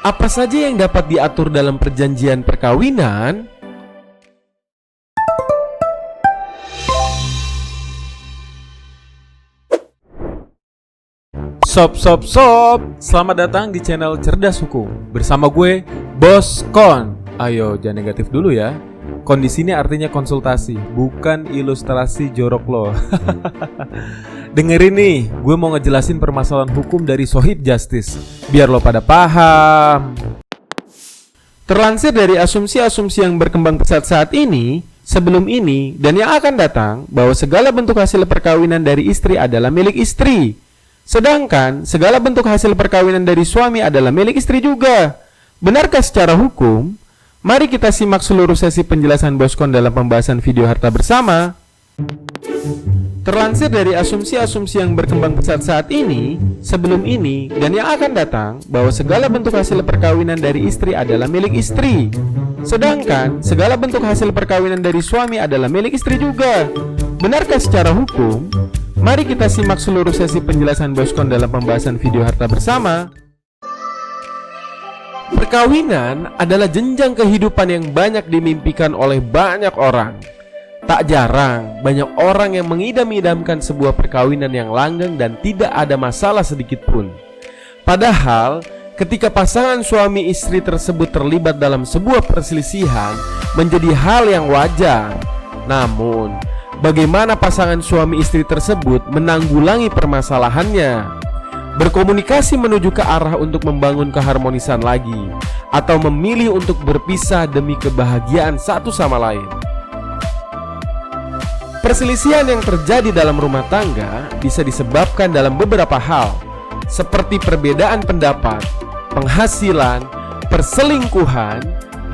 Apa saja yang dapat diatur dalam perjanjian perkawinan? Sob, selamat datang di channel Cerdas Hukum. Bersama gue, Bos Kon. Ayo, jangan negatif dulu ya. Kon di sini artinya konsultasi, bukan ilustrasi jorok lo. Dengerin nih, gue mau ngejelasin permasalahan hukum dari Sohib Justice, biar lo pada paham. Terlansir dari asumsi-asumsi yang berkembang pesat saat ini, sebelum ini, dan yang akan datang, bahwa segala bentuk hasil perkawinan dari istri adalah milik istri. Sedangkan segala bentuk hasil perkawinan dari suami adalah milik istri juga. Benarkah secara hukum? Mari kita simak seluruh sesi penjelasan Boskon dalam pembahasan video harta bersama. Terlansir dari asumsi-asumsi yang berkembang pesat saat ini, sebelum ini, dan yang akan datang, bahwa segala bentuk hasil perkawinan dari istri adalah milik istri. Sedangkan segala bentuk hasil perkawinan dari suami adalah milik istri juga. Benarkah secara hukum? Mari kita simak seluruh sesi penjelasan Boskon dalam pembahasan video harta bersama. Perkawinan adalah jenjang kehidupan yang banyak dimimpikan oleh banyak orang. Tak jarang, banyak orang yang mengidam-idamkan sebuah perkawinan yang langgeng dan tidak ada masalah sedikit pun. Padahal, ketika pasangan suami istri tersebut terlibat dalam sebuah perselisihan, menjadi hal yang wajar. Namun, bagaimana pasangan suami istri tersebut menanggulangi permasalahannya? Berkomunikasi menuju ke arah untuk membangun keharmonisan lagi, atau memilih untuk berpisah demi kebahagiaan satu sama lain. Perselisihan yang terjadi dalam rumah tangga bisa disebabkan dalam beberapa hal, seperti perbedaan pendapat, penghasilan, perselingkuhan,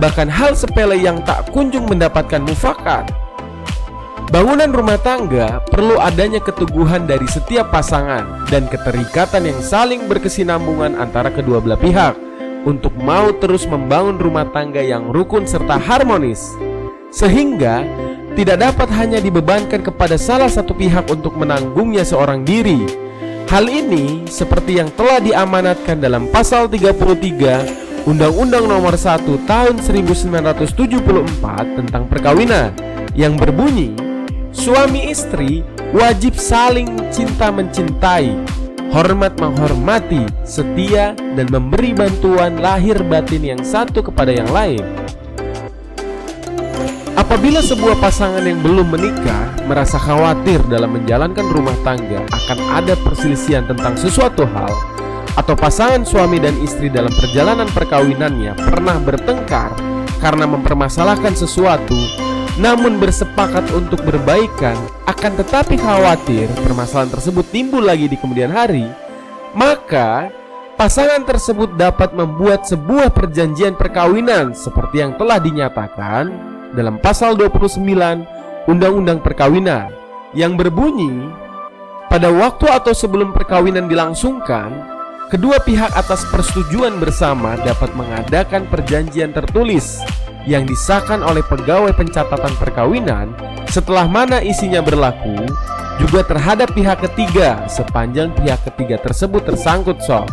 bahkan hal sepele yang tak kunjung mendapatkan mufakat. Bangunan rumah tangga perlu adanya keteguhan dari setiap pasangan dan keterikatan yang saling berkesinambungan antara kedua belah pihak untuk mau terus membangun rumah tangga yang rukun serta harmonis, sehingga tidak dapat hanya dibebankan kepada salah satu pihak untuk menanggungnya seorang diri. Hal ini seperti yang telah diamanatkan dalam pasal 33 Undang-Undang Nomor 1 Tahun 1974 tentang perkawinan yang berbunyi, suami istri wajib saling cinta mencintai, hormat menghormati, setia, dan memberi bantuan lahir batin yang satu kepada yang lain. Apabila sebuah pasangan yang belum menikah merasa khawatir dalam menjalankan rumah tangga akan ada perselisihan tentang sesuatu hal, atau pasangan suami dan istri dalam perjalanan perkawinannya pernah bertengkar karena mempermasalahkan sesuatu, namun bersepakat untuk berbaikan, akan tetapi khawatir permasalahan tersebut timbul lagi di kemudian hari, maka pasangan tersebut dapat membuat sebuah perjanjian perkawinan seperti yang telah dinyatakan dalam pasal 29 Undang-Undang Perkawinan yang berbunyi, pada waktu atau sebelum perkawinan dilangsungkan, kedua pihak atas persetujuan bersama dapat mengadakan perjanjian tertulis yang disahkan oleh pegawai pencatatan perkawinan, setelah mana isinya berlaku juga terhadap pihak ketiga sepanjang pihak ketiga tersebut tersangkut sob.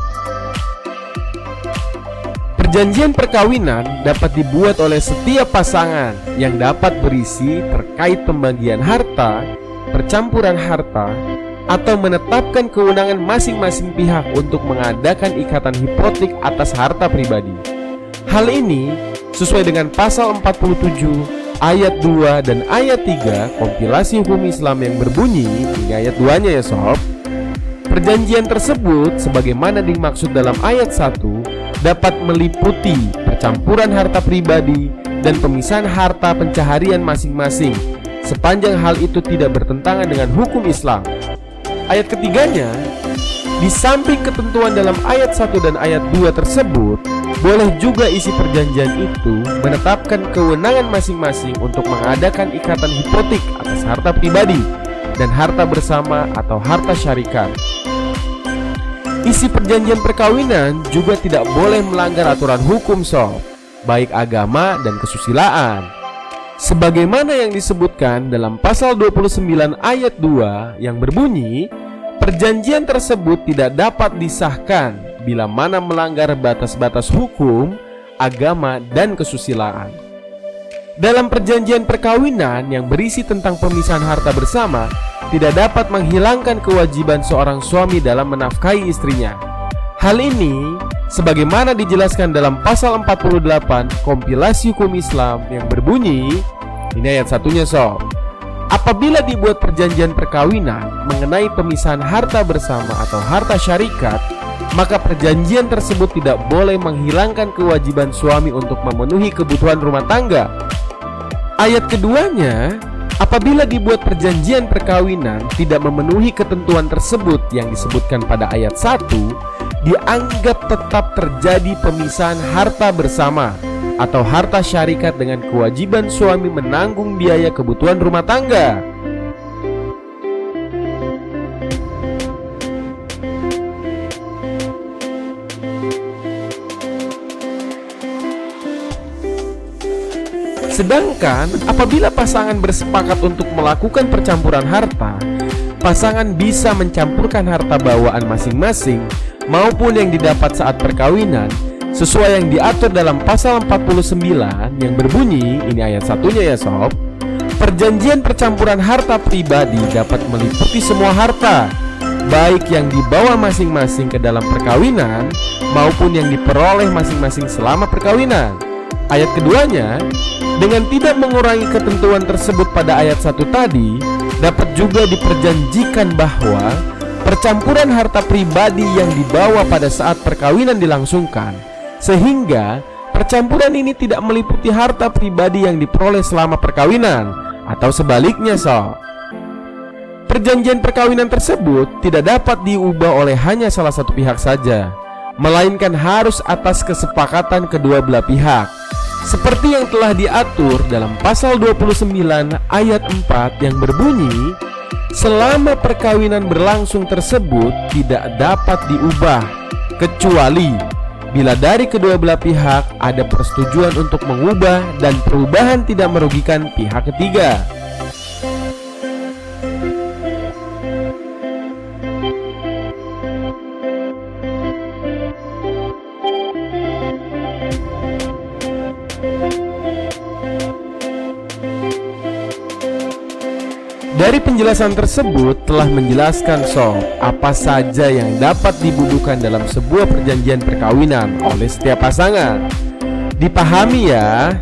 Perjanjian perkawinan dapat dibuat oleh setiap pasangan yang dapat berisi terkait pembagian harta, percampuran harta, atau menetapkan kewenangan masing-masing pihak untuk mengadakan ikatan hipotek atas harta pribadi. Hal ini sesuai dengan pasal 47 ayat 2 dan ayat 3 kompilasi hukum Islam yang berbunyi, ini ayat 2-nya ya sob. Perjanjian tersebut sebagaimana dimaksud dalam ayat 1 dapat meliputi percampuran harta pribadi dan pemisahan harta pencaharian masing-masing, sepanjang hal itu tidak bertentangan dengan hukum Islam. Ayat ketiganya, di samping ketentuan dalam ayat 1 dan ayat 2 tersebut, boleh juga isi perjanjian itu menetapkan kewenangan masing-masing untuk mengadakan ikatan hipotek atas harta pribadi dan harta bersama atau harta syarikat. Isi perjanjian perkawinan juga tidak boleh melanggar aturan hukum sob, baik agama dan kesusilaan. Sebagaimana yang disebutkan dalam pasal 29 ayat 2 yang berbunyi, perjanjian tersebut tidak dapat disahkan bila mana melanggar batas-batas hukum, agama, dan kesusilaan. Dalam perjanjian perkawinan yang berisi tentang pemisahan harta bersama, tidak dapat menghilangkan kewajiban seorang suami dalam menafkahi istrinya. Hal ini sebagaimana dijelaskan dalam pasal 48 kompilasi hukum Islam yang berbunyi, ini ayat satunya sob. Apabila dibuat perjanjian perkawinan mengenai pemisahan harta bersama atau harta syarikat, maka perjanjian tersebut tidak boleh menghilangkan kewajiban suami untuk memenuhi kebutuhan rumah tangga. Ayat keduanya, apabila dibuat perjanjian perkawinan tidak memenuhi ketentuan tersebut yang disebutkan pada ayat 1, dianggap tetap terjadi pemisahan harta bersama atau harta syarikat dengan kewajiban suami menanggung biaya kebutuhan rumah tangga. Sedangkan apabila pasangan bersepakat untuk melakukan percampuran harta, pasangan bisa mencampurkan harta bawaan masing-masing maupun yang didapat saat perkawinan sesuai yang diatur dalam pasal 49 yang berbunyi, ini ayat satunya ya sob. Perjanjian percampuran harta pribadi dapat meliputi semua harta, baik yang dibawa masing-masing ke dalam perkawinan maupun yang diperoleh masing-masing selama perkawinan. Ayat keduanya, dengan tidak mengurangi ketentuan tersebut pada ayat 1 tadi, dapat juga diperjanjikan bahwa percampuran harta pribadi yang dibawa pada saat perkawinan dilangsungkan, sehingga percampuran ini tidak meliputi harta pribadi yang diperoleh selama perkawinan, atau sebaliknya sob. Perjanjian perkawinan tersebut tidak dapat diubah oleh hanya salah satu pihak saja, melainkan harus atas kesepakatan kedua belah pihak, seperti yang telah diatur dalam pasal 29 ayat 4 yang berbunyi, selama perkawinan berlangsung tersebut tidak dapat diubah kecuali bila dari kedua belah pihak ada persetujuan untuk mengubah dan perubahan tidak merugikan pihak ketiga. Dari penjelasan tersebut telah menjelaskan sob apa saja yang dapat dibubuhkan dalam sebuah perjanjian perkawinan oleh setiap pasangan. Dipahami ya.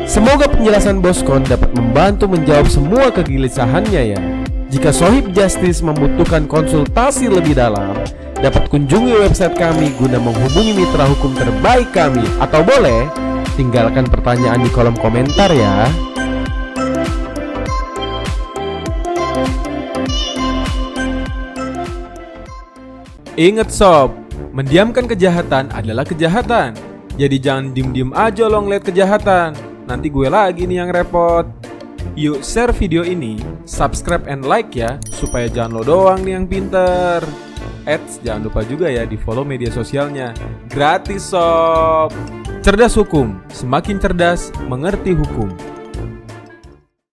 Semoga penjelasan Boskon dapat membantu menjawab semua kegelisahannya ya. Jika Sohib Justice membutuhkan konsultasi lebih dalam, dapat kunjungi website kami guna menghubungi mitra hukum terbaik kami, atau boleh tinggalkan pertanyaan di kolom komentar ya. Ingat sob, mendiamkan kejahatan adalah kejahatan. Jadi jangan diem-diem aja lo ngeliat kejahatan. Nanti gue lagi nih yang repot. Yuk share video ini, subscribe and like ya, supaya jangan lo doang nih yang pinter. Jangan lupa juga ya di follow media sosialnya. Gratis sob. Cerdas hukum, semakin cerdas mengerti hukum.